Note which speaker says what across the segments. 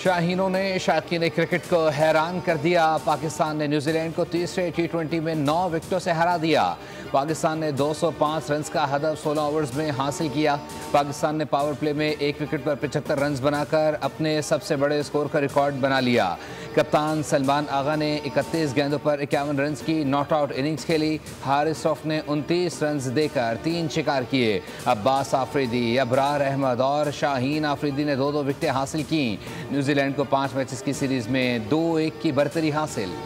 Speaker 1: शाहीनों ने शायकीन क्रिकेट को हैरान कर दिया। पाकिस्तान ने न्यूजीलैंड को तीसरे T20 में 9 विकेटों से हरा दिया। पाकिस्तान ने 205 रन का हदफ 16 ओवर्स में हासिल किया। पाकिस्तान ने पावर प्ले में एक विकेट पर 75 रन बनाकर अपने सबसे बड़े स्कोर का रिकॉर्ड बना लिया। कप्तान सलमान आगा ने 31 गेंदों पर 51 रन की नॉट आउट इनिंग्स खेली। हारिस रऊफ ने 29 रन देकर 3 शिकार किए। अब्बास आफरीदी, अबरार अहमद और शाहीन आफरीदी ने 2-2 विकेटें हासिल की। न्यूजीलैंड को 5 मैचेस की सीरीज में 2-1 की बढ़तरी हासिल।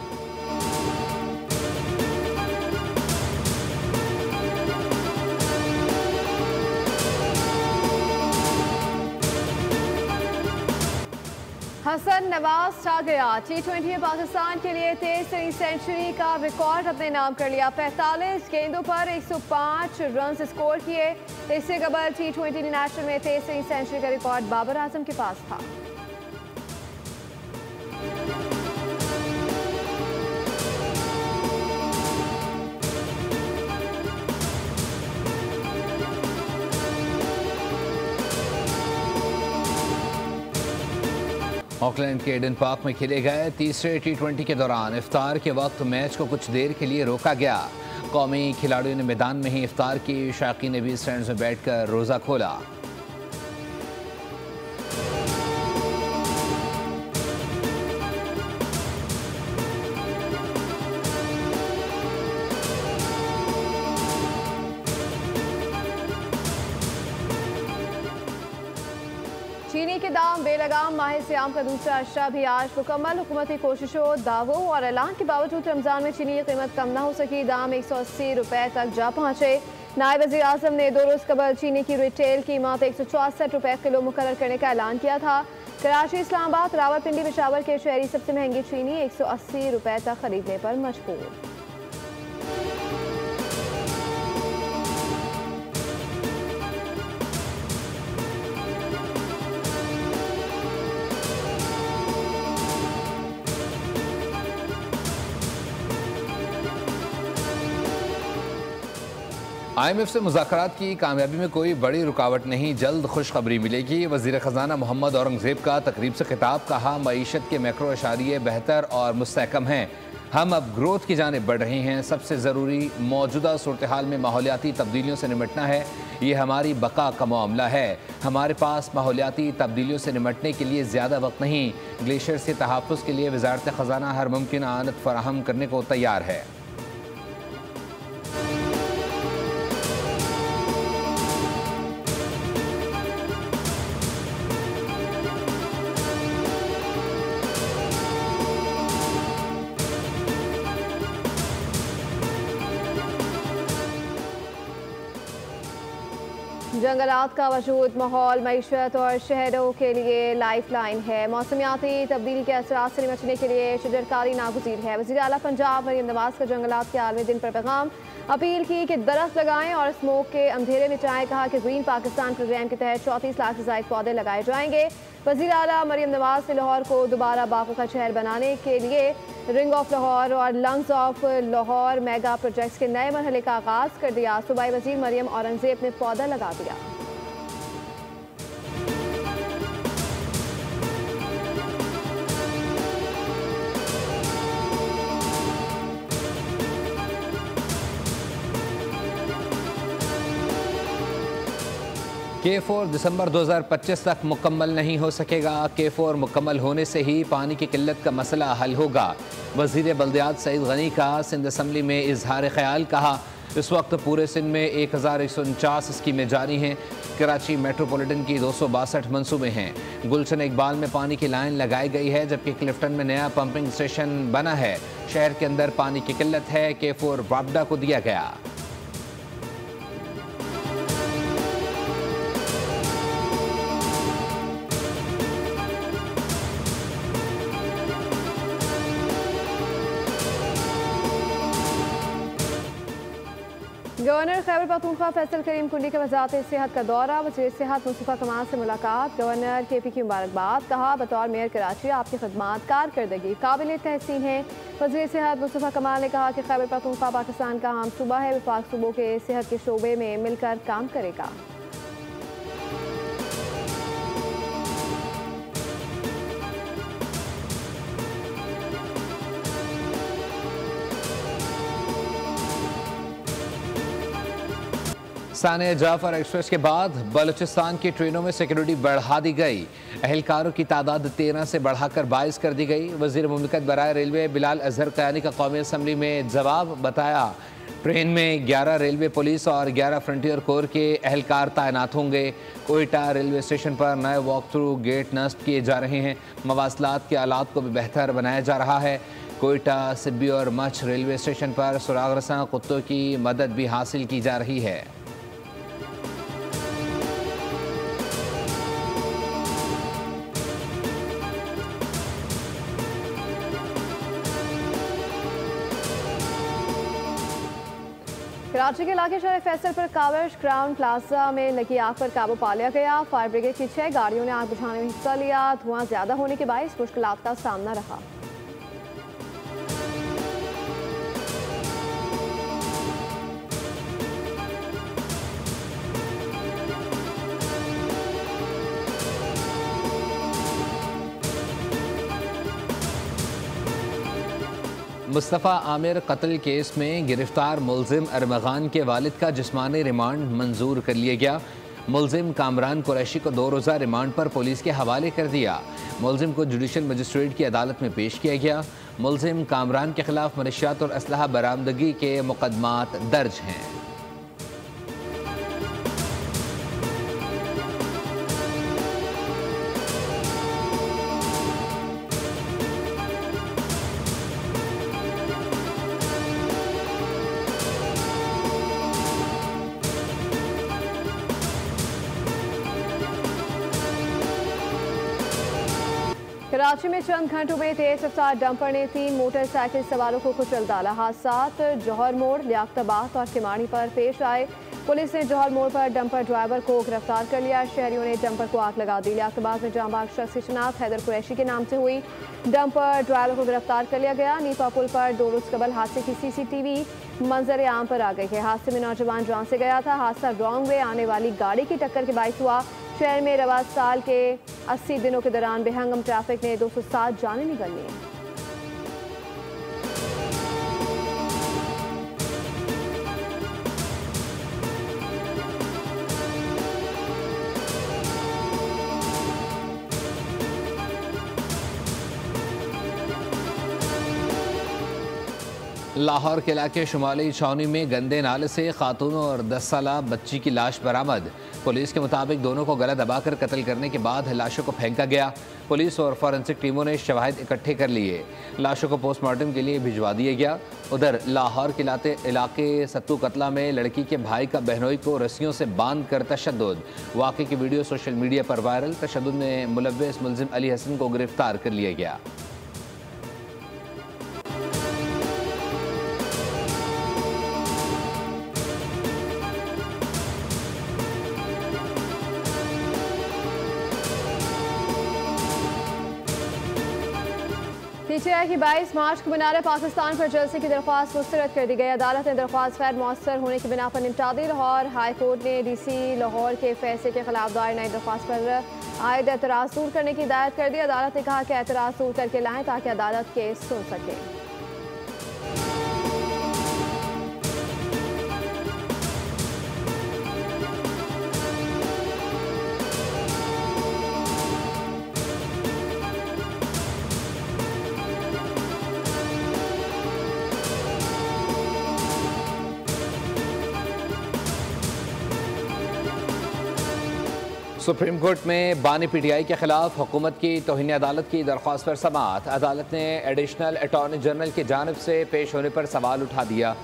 Speaker 2: हसन नवाज छा गया। T20 में पाकिस्तान के लिए तेज तरीन सेंचुरी का रिकॉर्ड अपने नाम कर लिया। 45 गेंदों पर 105 रन स्कोर किए। इससे कबल T20 इंटरनेशनल में तेज तरीन सेंचुरी का रिकॉर्ड बाबर आजम के पास था।
Speaker 1: ऑकलैंड के एडन पार्क में खेले गए तीसरे T20 के दौरान इफ्तार के वक्त मैच को कुछ देर के लिए रोका गया। कौमी खिलाड़ियों ने मैदान में ही इफ्तार की। शायकीन ने भी स्टैंड्स में बैठकर रोज़ा खोला।
Speaker 2: चीनी के दाम बेलगाम। माह सियाम का दूसरा अशरा भी आज मुकम्मल। हुकूमती कोशिशों, दावों और ऐलान के बावजूद रमजान में चीनी की कीमत कम न हो सकी। दाम 180 रुपए तक जा पहुंचे। नायब वज़ीर आज़म ने 2 रोज़ कबल चीनी की रिटेल कीमत 164 रुपए किलो मुकर्रर करने का ऐलान किया था। कराची, इस्लामाबाद, रावलपिंडी, पेशावर के शहरी सबसे महंगी चीनी 180 रुपए तक खरीदने पर मजबूर।
Speaker 1: IMF से मुज़ाकरात की कामयाबी में कोई बड़ी रुकावट नहीं, जल्द खुशखबरी मिलेगी। वज़ीर ख़जाना मोहम्मद औरंगज़ेब का तकरीब से खिताब। कहा, मईशत के मैक्रो अशारिये बेहतर और मुस्तहकम हैं। हम अब ग्रोथ की जानिब बढ़ रहे हैं। सबसे ज़रूरी मौजूदा सूरत हाल में माहौलियाती तब्दीलियों से निमटना है। ये हमारी बका का मामला है। हमारे पास माहौलियाती तब्दीलियों से निमटने के लिए ज़्यादा वक्त नहीं। ग्लेशियर से तहफ़्फ़ुज़ के लिए वज़ारत ख़जाना हर मुमकिन आनत फराहम करने को तैयार है।
Speaker 2: जंगलात का वजूद माहौल, मईशत और शहरों के लिए लाइफ लाइन है। मौसमियाती तब्दीली के असरात से निपटने के लिए शजरकारी नागुज़ीर है। वज़ीर आला पंजाब मरीम नवाज का जंगलात के आलमी दिन पर पैगाम। अपील की कि दरख्त लगाएं और स्मोक के अंधेरे मिटाएं। कहा कि ग्रीन पाकिस्तान प्रोग्राम के तहत 34 लाख से ज़ायद पौधे लगाए जाएंगे। वज़ीर आला मरीम नवाज ने लाहौर को दोबारा बागों का शहर बनाने के लिए रिंग ऑफ लाहौर और lungs of Lahore mega projects के नए मरहले का आगाज़ कर दिया। सूबाई वज़ीर मरियम औरंगज़ेब ने पौधा लगा दिया।
Speaker 1: K4 दिसंबर 2025 तक मुकम्मल नहीं हो सकेगा। K4 मुकम्मल होने से ही पानी की किल्लत का मसला हल होगा। वज़ीर बल्दियात सईद गनी का सिंध असम्बली में इजहार ख्याल। कहा, इस वक्त पूरे सिंध में 1149 स्कीमें जारी हैं। कराची मेट्रोपॉलिटन की 262 मनसूबे हैं। गुलशन इकबाल में पानी की लाइन लगाई गई है, जबकि क्लिफ्टन में नया पंपिंग स्टेशन बना है। शहर के अंदर पानी की किल्लत है। K4 वापडा को दिया गया।
Speaker 2: गवर्नर खैबर पख्तूनख्वा फैसल करीम कुंडी के वज़ारत सेहत का दौरा। वज़ीर सेहत मुस्तफ़ा कमाल से मुलाकात। गवर्नर KP की मुबारकबाद। कहा, बतौर मेयर कराची आपकी खदमात कारकर्दगी काबिल तहसीन है। वज़ीर सेहत मुस्तफ़ा कमाल ने कहा कि खैबर पख्तूनख्वा पाकिस्तान का अहम सूबा है। वफाक सूबों के सेहत के शोबे में मिलकर काम करेगा।
Speaker 1: पाकिस्तान जाफर एक्सप्रेस के बाद बलूचिस्तान की ट्रेनों में सिक्योरिटी बढ़ा दी गई। एहलकारों की तादाद 13 से बढ़ाकर 22 कर दी गई। वजीर मुमलिकत बराए रेलवे बिलाल अजहर कयानी का कौमी असम्बली में जवाब बताया। ट्रेन में 11 रेलवे पुलिस और 11 फ्रंटियर कोर के एहलकार तैनात होंगे। कोयटा रेलवे स्टेशन पर नए वॉक थ्रू गेट नस्ब किए जा रहे हैं। मवासलात के आलात को भी बेहतर बनाया जा रहा है। कोयटा, सिब्बी और मछ रेलवे स्टेशन पर सुराग रसां कुत्तों की मदद भी हासिल की जा रही है।
Speaker 2: कराची के इलाके शहर फैसल पर कावश क्राउन प्लाजा में लगी आग पर काबू पा लिया गया। फायर ब्रिगेड की 6 गाड़ियों ने आग बुझाने में हिस्सा लिया। धुआं ज्यादा होने के बायस मुश्किलात का सामना रहा।
Speaker 1: मुस्तफ़ा आमिर कत्ल केस में गिरफ्तार मुलजिम अरमगान के वालिद का जिस्मानी रिमांड मंजूर कर लिया गया। मुलजिम कामरान कुरैशी को 2 रोज़ा रिमांड पर पुलिस के हवाले कर दिया। मुलजिम को जुडिशल मजिस्ट्रेट की अदालत में पेश किया गया। मुलजिम कामरान के खिलाफ मनशियात और असलहा बरामदगी के मुकदमात दर्ज हैं।
Speaker 2: कराची में चंद घंटों में तेज रफ्तार डंपर ने 3 मोटरसाइकिल सवारों को कुचल डाला। हादसा जौहर मोड़, लियाकताबाद और किमानी पर पेश आए। पुलिस ने जौहर मोड़ पर डंपर ड्राइवर को गिरफ्तार कर लिया। शहरियों ने डंपर को आग लगा दी। लियाकताबाद में जांबाज शख्स की शिनाख्त हैदर कुरैशी के नाम से हुई। डंपर ड्राइवर को गिरफ्तार कर लिया गया। नीपा पुल पर 2 रोज कबल हादसे की CCTV मंजर आम पर आ गई है। हादसे में नौजवान जान से गया था। हादसा रॉन्ग वे आने वाली गाड़ी की टक्कर के बायस हुआ। शहर में रवा साल के 80 दिनों के दौरान बेहंगम ट्रैफिक ने 207 जानें निगल ली।
Speaker 1: लाहौर के इलाके शुमाली छावनी में गंदे नाले से खातून और 10 साला बच्ची की लाश बरामद। पुलिस के मुताबिक दोनों को गला दबाकर कत्ल करने के बाद लाशों को फेंका गया। पुलिस और फॉरेंसिक टीमों ने शवाहिद इकट्ठे कर लिए। लाशों को पोस्टमार्टम के लिए भिजवा दिया गया। उधर लाहौर के इलाके सत्तू कतला में लड़की के भाई का बहनोई को रस्सियों से बांध कर तशद्दुद। वाक़े की वीडियो सोशल मीडिया पर वायरल। तशद्दुद में मुलव्वस मुलजिम अली हसन को गिरफ्तार कर लिया गया।
Speaker 2: PTI की 22 मार्च को मीनार पाकिस्तान पर जलसे की दरख्वास्त मुस्तरद कर दी गई। अदालत ने दरख्वास्त गैर मौसर होने की बिना पर निपटा दी। लाहौर हाई कोर्ट ने DC लाहौर के फैसले के खिलाफ दायर नई दरख्वास्त पर आयद एतराज़ दूर करने की हिदायत कर दी। अदालत ने कहा कि एतराज़ दूर करके लाएं ताकि अदालत केस सुन सके।
Speaker 1: सुप्रीम कोर्ट में बानी PTI के खिलाफ हुकूमत की तौहीन अदालत की दरख्वास्त पर समाअत। अदालत ने एडिशनल अटॉर्नी जनरल की जानिब से पेश होने पर सवाल उठा दिया।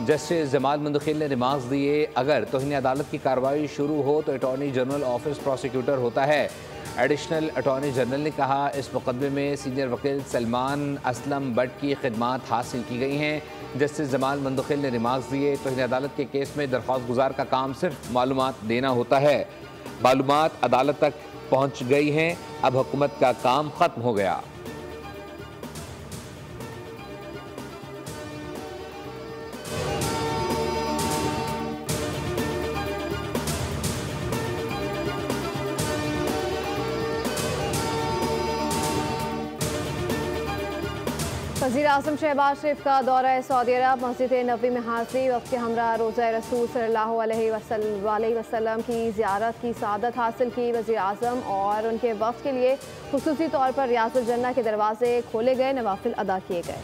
Speaker 1: जस्टिस जमाल मुंदखिल ने रिमार्क्स दिए, अगर तौहीन अदालत की कार्रवाई शुरू हो तो अटॉर्नी जनरल ऑफिस प्रोसिक्यूटर होता है। एडिशनल अटॉर्नी जनरल ने कहा, इस मुकदमे में सीनियर वकील सलमान असलम बट की खिदमात हासिल की गई हैं। जस्टिस जमाल मुंदखिल ने रिमार्क्स दिए, तौहीन अदालत के केस में दरख्वास्त गुजार का काम सिर्फ मालूमात देना होता है। मालूमात अदालत तक पहुंच गई हैं, अब हुकूमत का काम खत्म हो गया।
Speaker 2: वज़ीर आज़म शहबाज शरीफ का दौरा सऊदी अरब, मस्जिद नबवी में हाज़िरी, वफ़द के हमरा रोज़ा रसूल सल्लल्लाहु अलैहि वसल्लम की ज़ियारत की सआदत हासिल की। वज़ीर आज़म और उनके वफ़द के लिए खुसूसी तौर पर रियाज़ुल जन्नह के दरवाजे खोले गए, नवाफिल अदा किए गए।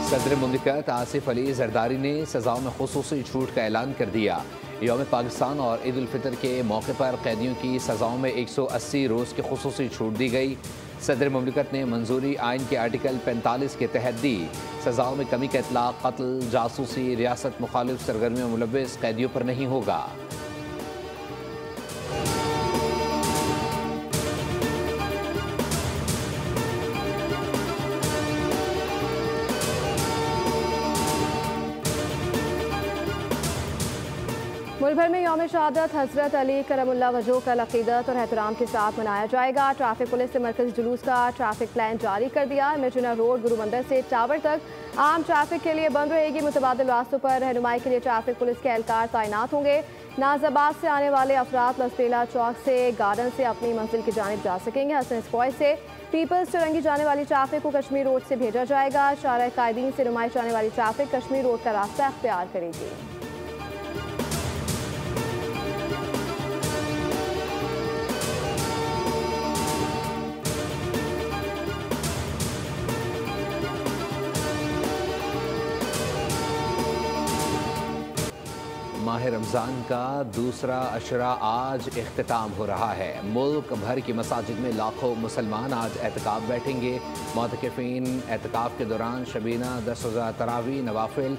Speaker 1: सदर मुमलिकत आसिफ अली जरदारी ने सज़ाओं में खुसूसी छूट का ऐलान कर दिया। यौम पाकिस्तान और ईद उल फितर के मौके पर कैदियों की सज़ाओं में 180 रोज़ की खुसूसी छूट दी गई। सदर मुमलिकत ने मंजूरी आइन के आर्टिकल 45 के तहत दी। सज़ाओं में कमी का इतलाक़ कत्ल, जासूसी, रियासत मुखालिफ सरगर्मियों में मुलव्वस कैदियों पर नहीं होगा।
Speaker 2: मुल्क भर में यौम शहादत हज़रत अली करमुल्लाह वजह का अक़ीदत और एहतराम के साथ मनाया जाएगा। ट्रैफिक पुलिस ने मरकज़ी जुलूस का ट्रैफिक प्लान जारी कर दिया। मिर्जुना रोड, गुरु मंदिर से टावर तक आम ट्रैफिक के लिए बंद रहेगी। मुतबादिल रास्तों पर रहनुमाई के लिए ट्रैफिक पुलिस के एहलकार तैनात होंगे। नाजाबाद से आने वाले अफराद लसबेला चौक से गार्डन से अपनी मंजिल की जानिब जा सकेंगे। हसन स्क्वायर से पीपल्स चौरंगी जाने वाली ट्रैफिक को कश्मीर रोड से भेजा जाएगा। शारा कायदीन से नुमाइश जाने वाली ट्रैफिक कश्मीर रोड का रास्ता अख्तियार करेगी।
Speaker 1: माह रमज़ान का दूसरा अशरा आज इख्तिताम हो रहा है। मुल्क भर की मसाजिद में लाखों मुसलमान आज एहतिकाफ बैठेंगे। मोतकिफ़ीन एहतिकाफ के दौरान शबीना 10,000 तरावी नवाफिल।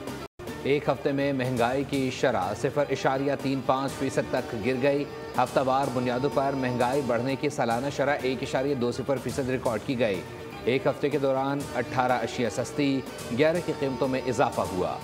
Speaker 1: एक हफ्ते में महंगाई की शरह 0.35% तक गिर गई। हफ्तावार बुनियादों पर महंगाई बढ़ने की सालाना शरह 1.20% रिकॉर्ड की गई। एक हफ्ते के दौरान 18 अशिया सस्ती, 11 की कीमतों में इजाफा हुआ।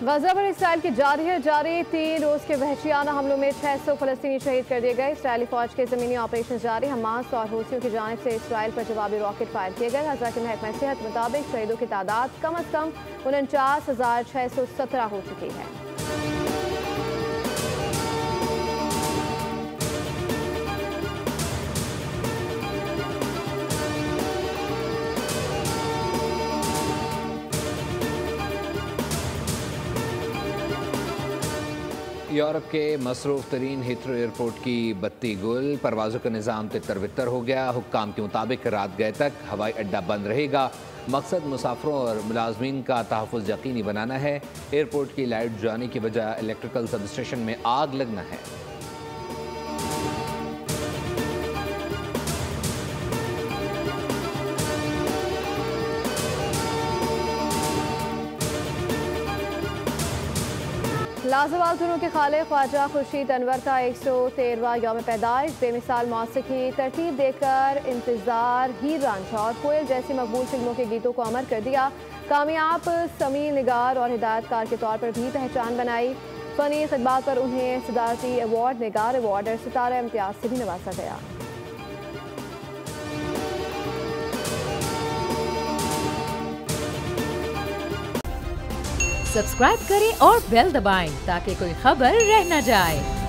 Speaker 2: गजा पर इसराइल की जारी 3 रोज़ के वहशियाना हमलों में 600 फलस्तीनी शहीद कर दिए गए। इसराइली फौज के ज़मीनी ऑपरेशन जारी। हमास और हूसियों की जानिब से इसराइल पर जवाबी रॉकेट फायर किए गए। गजा के महकमा सेहत मुताबिक शहीदों की तादाद कम अज़ कम 49,617 हो चुकी है।
Speaker 1: यूरोप के मसरूफ़ तरीन हीथ्रो एयरपोर्ट की बत्ती गुल, परवाज़ों का निज़ाम तितर बितर हो गया। हुक्काम के मुताबिक रात गए तक हवाई अड्डा बंद रहेगा। मकसद मुसाफरों और मुलाजमीन का तहफ़्फ़ुज़ यकीनी बनाना है। एयरपोर्ट की लाइट जाने की वजह इलेक्ट्रिकल सब स्टेशन में आग लगना है।
Speaker 2: लाजवाब धुनों के खालिक ख्वाजा खुर्शीद अनवर का 113वां यौम पैदाइश। बेमिसाल मौसीकी तरतीब देकर इंतज़ार, हीर रांझा और कोयल जैसी मकबूल फिल्मों के गीतों को अमर कर दिया। कामयाब समीर निगार और हिदायतकार के तौर पर भी पहचान बनाई। फ़नी खिदमात पर उन्हें सदारती अवार्ड, निगार अवार्ड और सितारा इम्तियाज़ से भी नवाजा गया।
Speaker 3: सब्सक्राइब करें और बेल दबाएं ताकि कोई खबर रह न जाए।